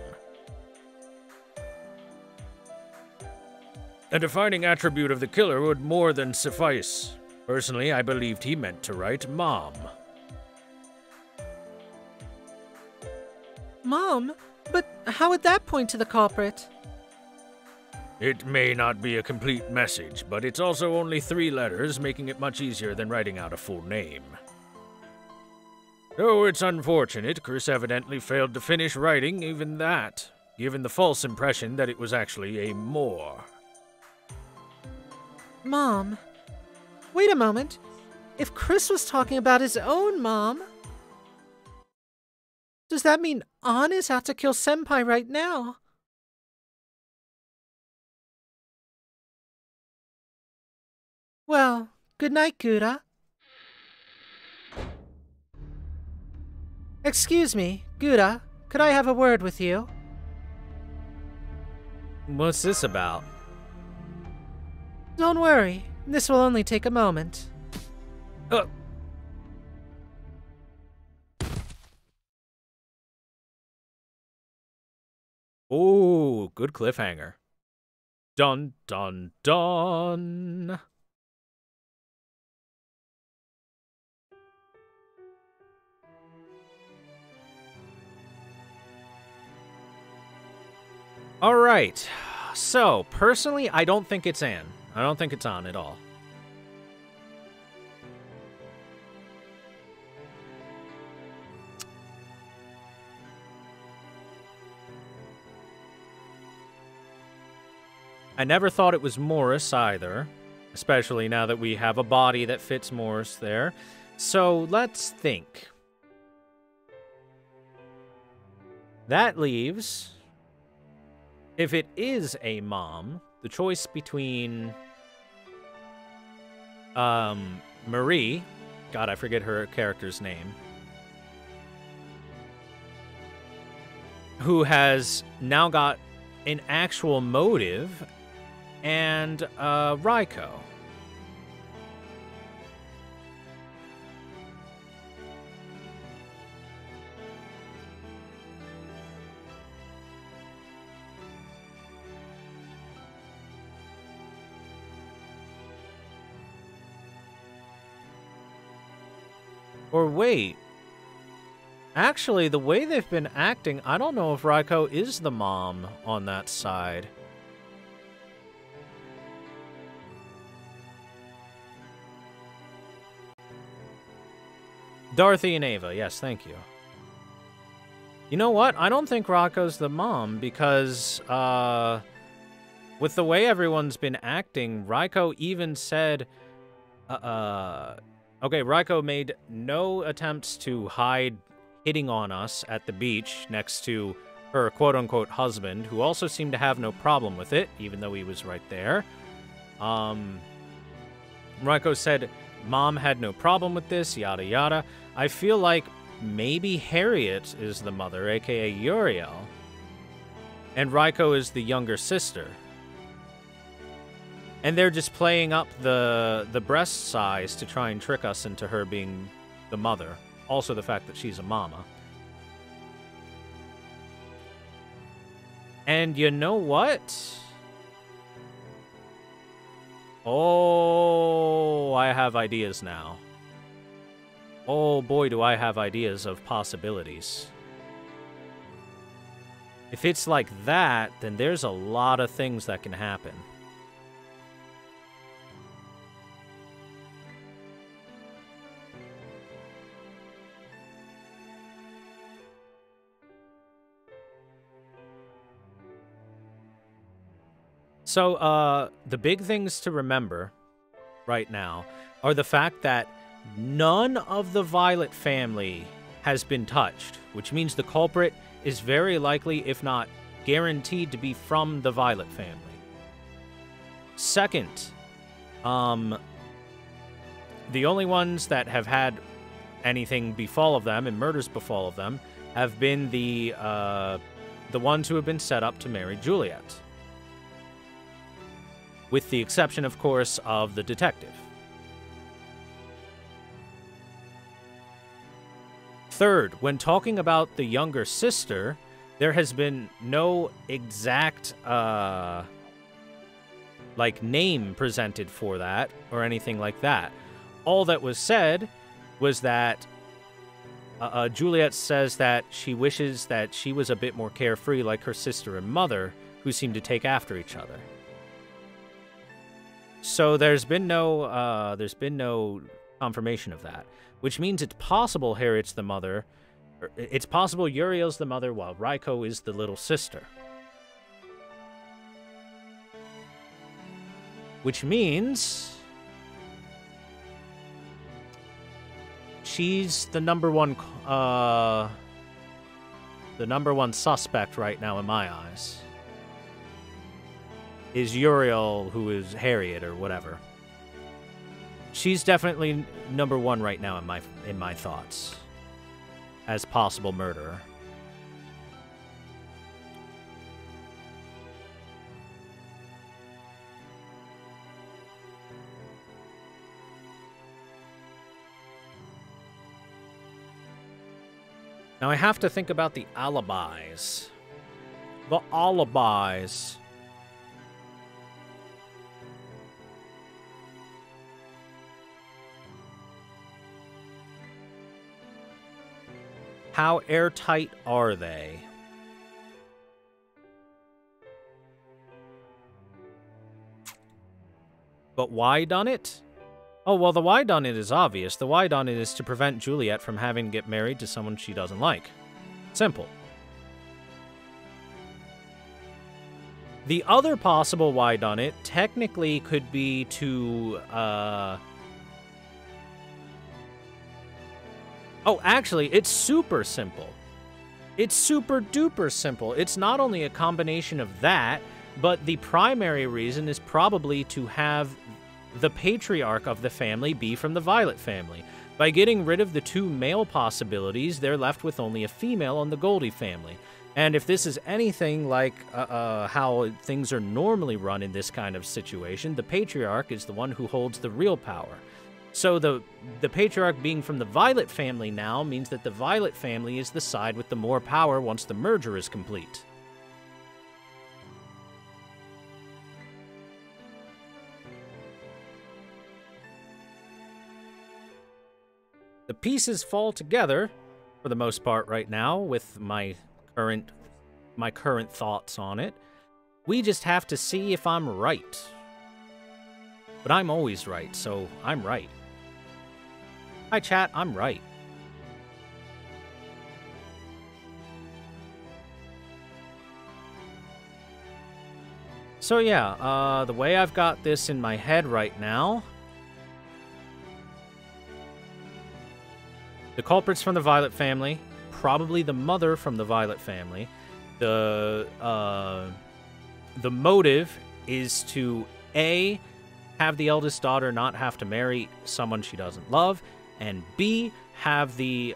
Speaker 1: A defining attribute of the killer would more than suffice. Personally, I believed he meant to write Mom.
Speaker 2: Mom? But how would that point to the culprit?
Speaker 1: It may not be a complete message, but it's also only 3 letters, making it much easier than writing out a full name. Though it's unfortunate, Chris evidently failed to finish writing even that, given the false impression that it was actually a more.
Speaker 2: Mom? Wait a moment. If Chris was talking about his own mom, does that mean An is out to kill Senpai right now? Well, good night, Gouda. Excuse me, Gouda, could I have a word with you?
Speaker 3: What's this about?
Speaker 2: Don't worry, this will only take a moment.
Speaker 3: Oh, good cliffhanger. Dun, dun, dun. All right. So, personally, I don't think it's Anne. I don't think it's on at all. I never thought it was Morris either, especially now that we have a body that fits Morris there. So, let's think. That leaves, if it is a mom, the choice between Marie, God, I forget her character's name, who has now got an actual motive, and Raiko. Or wait, Actually, the way they've been acting, I don't know if Raiko is the mom on that side. Dorothy and Ava, yes, thank you. You know what? I don't think Raiko's the mom because, with the way everyone's been acting, Raiko even said, okay, Raiko made no attempts to hide hitting on us at the beach next to her quote-unquote husband, who also seemed to have no problem with it, even though he was right there. Raiko said Mom had no problem with this, yada yada. I feel like maybe Harriet is the mother, aka Uriel, and Raiko is the younger sister. And they're just playing up the breast size to try and trick us into her being the mother. Also the fact that she's a mama. And you know what? Oh, I have ideas now. Oh boy, do I have ideas of possibilities. If it's like that, then there's a lot of things that can happen. So, the big things to remember right now are the fact that none of the Violet family has been touched, which means the culprit is very likely, if not guaranteed, to be from the Violet family. Second, the only ones that have had anything befall of them and murders befall of them have been the ones who have been set up to marry Juliet. With the exception, of course, of the detective. Third, when talking about the younger sister, there has been no exact, name presented for that, or anything like that. All that was said was that Juliet says that she wishes that she was a bit more carefree like her sister and mother, who seem to take after each other. So there's been no confirmation of that, which means it's possible Harriet's the mother. It's possible Uriel's the mother while Raiko is the little sister. Which means she's the number one suspect right now in my eyes. Is Uriel, who is Harriet or whatever. She's definitely number one right now in my thoughts as possible murderer. Now I have to think about the alibis. The alibis. How airtight are they? But why done it? Oh, well, the why done it is obvious. The why done it is to prevent Juliet from having to get married to someone she doesn't like. Simple. The other possible why done it technically could be to, Oh, actually, it's super simple. It's super duper simple. It's not only a combination of that, but the primary reason is probably to have the patriarch of the family be from the Violet family. By getting rid of the two male possibilities, they're left with only a female on the Goldie family. And if this is anything like how things are normally run in this kind of situation, the patriarch is the one who holds the real power. So the patriarch being from the Violet family now means that the Violet family is the side with the more power once the merger is complete. The pieces fall together for the most part right now with my current thoughts on it. We just have to see if I'm right. But I'm always right, so I'm right. Hi, chat, I'm right. So yeah, the way I've got this in my head right now, the culprits from the Violet family, probably the mother from the Violet family. The motive is to A, have the eldest daughter not have to marry someone she doesn't love, and B, have the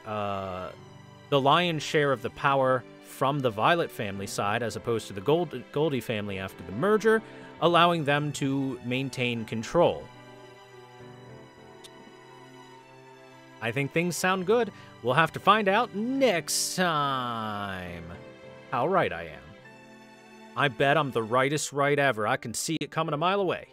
Speaker 3: lion's share of the power from the Violet family side as opposed to the Goldie family after the merger, allowing them to maintain control. I think things sound good. We'll have to find out next time how right I am. I bet I'm the rightest right ever. I can see it coming a mile away.